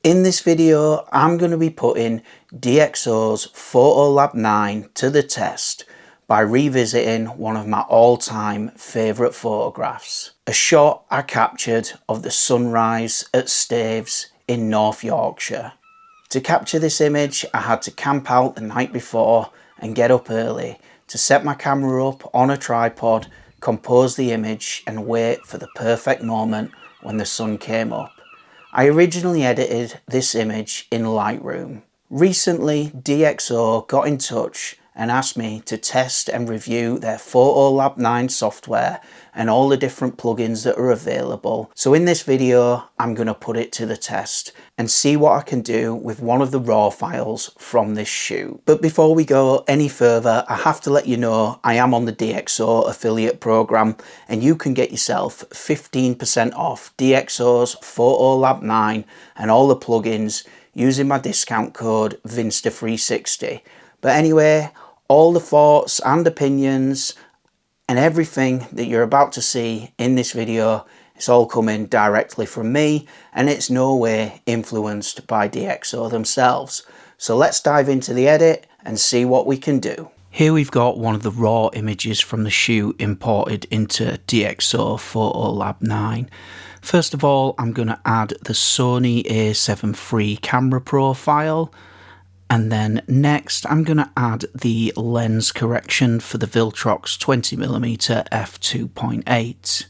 In this video, I'm going to be putting DxO's PhotoLab 9 to the test by revisiting one of my all-time favourite photographs. A shot I captured of the sunrise at Staithes in North Yorkshire. To capture this image, I had to camp out the night before and get up early to set my camera up on a tripod, compose the image and wait for the perfect moment when the sun came up. I originally edited this image in Lightroom. Recently, DxO got in touch and asked me to test and review their PhotoLab 9 software and all the different plugins that are available. So in this video, I'm going to put it to the test and see what I can do with one of the raw files from this shoot. But before we go any further, I have to let you know I am on the DxO affiliate program and you can get yourself 15% off DxO's PhotoLab 9 and all the plugins using my discount code Vinsta360. But anyway, all the thoughts and opinions and everything that you're about to see in this video, it's all coming directly from me and it's no way influenced by DxO themselves. So let's dive into the edit and see what we can do. Here we've got one of the raw images from the shoot imported into DxO PhotoLab 9. First of all, I'm going to add the Sony A7 III camera profile. And then next, I'm going to add the lens correction for the Viltrox 20mm f2.8.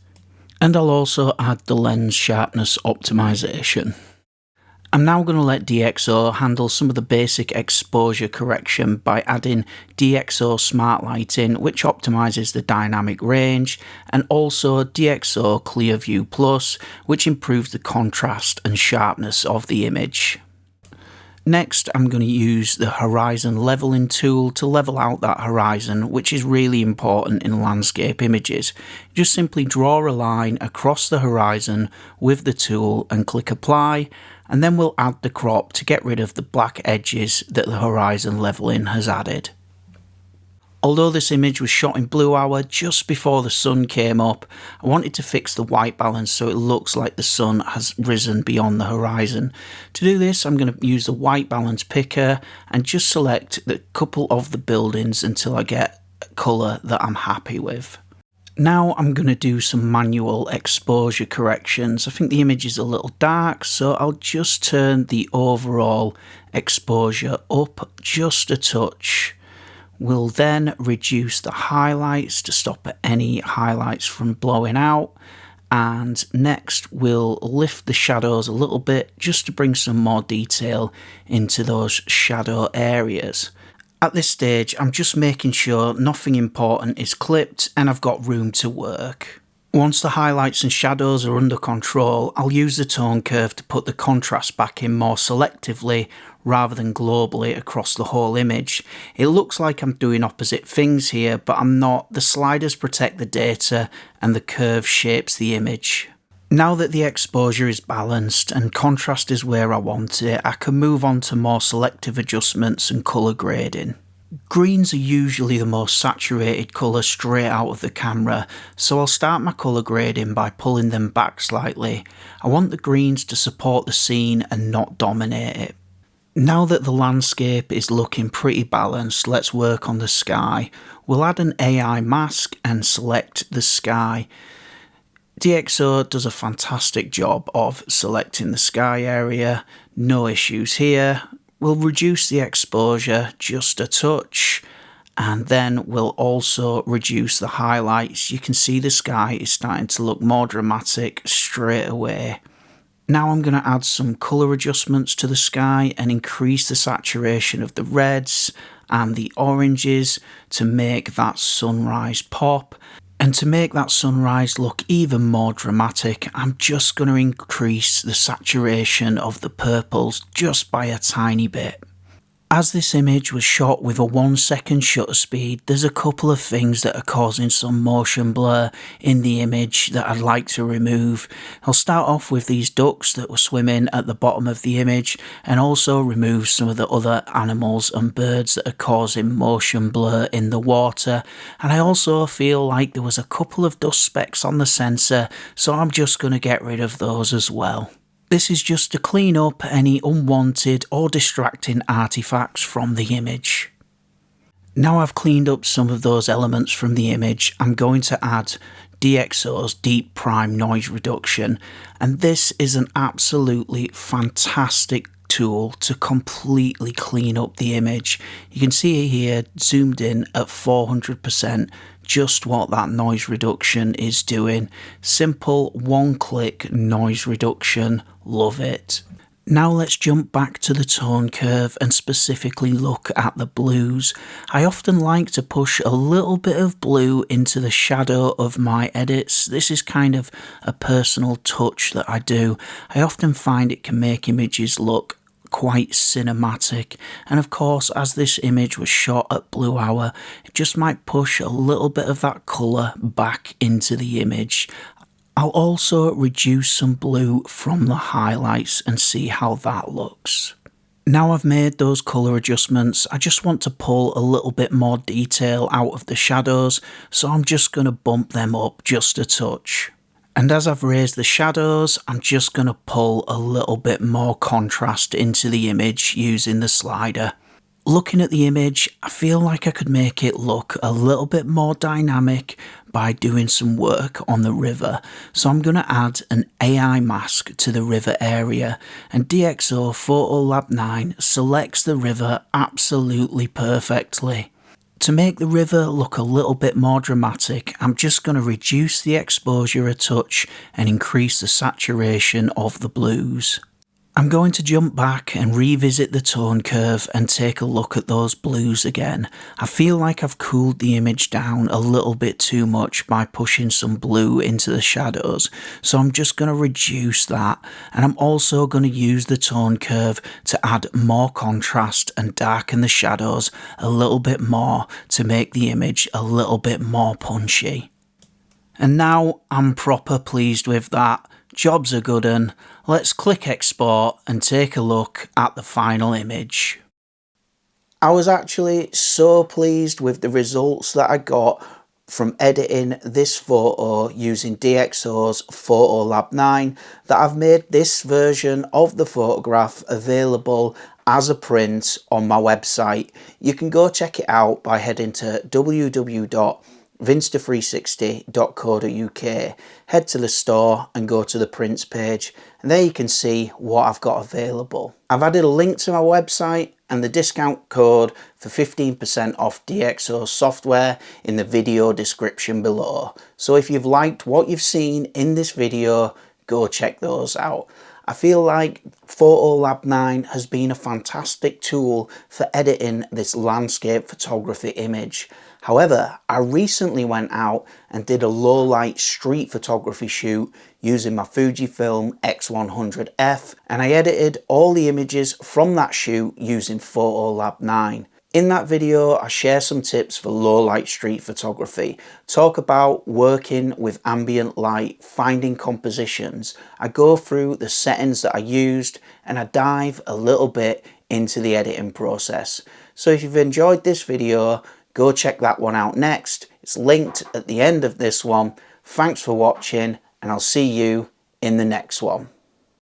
And I'll also add the lens sharpness optimization. I'm now going to let DxO handle some of the basic exposure correction by adding DxO Smart Lighting, which optimizes the dynamic range, and also DxO Clearview Plus, which improves the contrast and sharpness of the image. Next, I'm going to use the horizon leveling tool to level out that horizon, which is really important in landscape images. Just simply draw a line across the horizon with the tool and click apply, and then we'll add the crop to get rid of the black edges that the horizon leveling has added. Although this image was shot in blue hour just before the sun came up, I wanted to fix the white balance so it looks like the sun has risen beyond the horizon. To do this, I'm going to use the white balance picker and just select the couple of the buildings until I get a colour that I'm happy with. Now I'm going to do some manual exposure corrections. I think the image is a little dark, so I'll just turn the overall exposure up just a touch. We'll then reduce the highlights to stop any highlights from blowing out, and next we'll lift the shadows a little bit just to bring some more detail into those shadow areas. At this stage, I'm just making sure nothing important is clipped and I've got room to work. Once the highlights and shadows are under control, I'll use the tone curve to put the contrast back in more selectively rather than globally across the whole image. It looks like I'm doing opposite things here, but I'm not. The sliders protect the data and the curve shapes the image. Now that the exposure is balanced and contrast is where I want it, I can move on to more selective adjustments and colour grading. Greens are usually the most saturated colour straight out of the camera, so I'll start my colour grading by pulling them back slightly. I want the greens to support the scene and not dominate it. Now that the landscape is looking pretty balanced, let's work on the sky. We'll add an AI mask and select the sky. DxO does a fantastic job of selecting the sky area, no issues here. We'll reduce the exposure just a touch, and then we'll also reduce the highlights. You can see the sky is starting to look more dramatic straight away. Now I'm going to add some colour adjustments to the sky and increase the saturation of the reds and the oranges to make that sunrise pop. And to make that sunrise look even more dramatic, I'm just going to increase the saturation of the purples just by a tiny bit. As this image was shot with a 1 second shutter speed, there's a couple of things that are causing some motion blur in the image that I'd like to remove. I'll start off with these ducks that were swimming at the bottom of the image and also remove some of the other animals and birds that are causing motion blur in the water. And I also feel like there was a couple of dust specks on the sensor, so I'm just going to get rid of those as well. This is just to clean up any unwanted or distracting artifacts from the image. Now I've cleaned up some of those elements from the image, I'm going to add DxO's Deep Prime Noise Reduction, and this is an absolutely fantastic tool to completely clean up the image. You can see here zoomed in at 400% just what that noise reduction is doing. Simple one-click noise reduction, love it. Now let's jump back to the tone curve and specifically look at the blues. I often like to push a little bit of blue into the shadow of my edits. This is kind of a personal touch that I do. I often find it can make images look quite cinematic, and of course as this image was shot at blue hour, it just might push a little bit of that colour back into the image. I'll also reduce some blue from the highlights and see how that looks. Now I've made those colour adjustments, I just want to pull a little bit more detail out of the shadows, so I'm just going to bump them up just a touch. And as I've raised the shadows, I'm just going to pull a little bit more contrast into the image using the slider. Looking at the image, I feel like I could make it look a little bit more dynamic by doing some work on the river. So I'm going to add an AI mask to the river area, and DxO PhotoLab 9 selects the river absolutely perfectly. To make the river look a little bit more dramatic, I'm just going to reduce the exposure a touch and increase the saturation of the blues. I'm going to jump back and revisit the tone curve and take a look at those blues again. I feel like I've cooled the image down a little bit too much by pushing some blue into the shadows, so I'm just going to reduce that, and I'm also going to use the tone curve to add more contrast and darken the shadows a little bit more to make the image a little bit more punchy. And now I'm proper pleased with that. Job's a good un. Let's click export and take a look at the final image. I was actually so pleased with the results that I got from editing this photo using DxO's PhotoLab 9 that I've made this version of the photograph available as a print on my website. You can go check it out by heading to www.vinster360.co.uk, head to the store and go to the prints page, and there you can see what I've got available. I've added a link to my website and the discount code for 15% off DxO software in the video description below. So if you've liked what you've seen in this video, go check those out. I feel like PhotoLab 9 has been a fantastic tool for editing this landscape photography image. However, I recently went out and did a low light street photography shoot using my Fujifilm X100F, and I edited all the images from that shoot using PhotoLab 9. In that video, I share some tips for low light street photography, talk about working with ambient light, finding compositions. I go through the settings that I used, and I dive a little bit into the editing process. So if you've enjoyed this video, go check that one out next. It's linked at the end of this one. Thanks for watching, and I'll see you in the next one.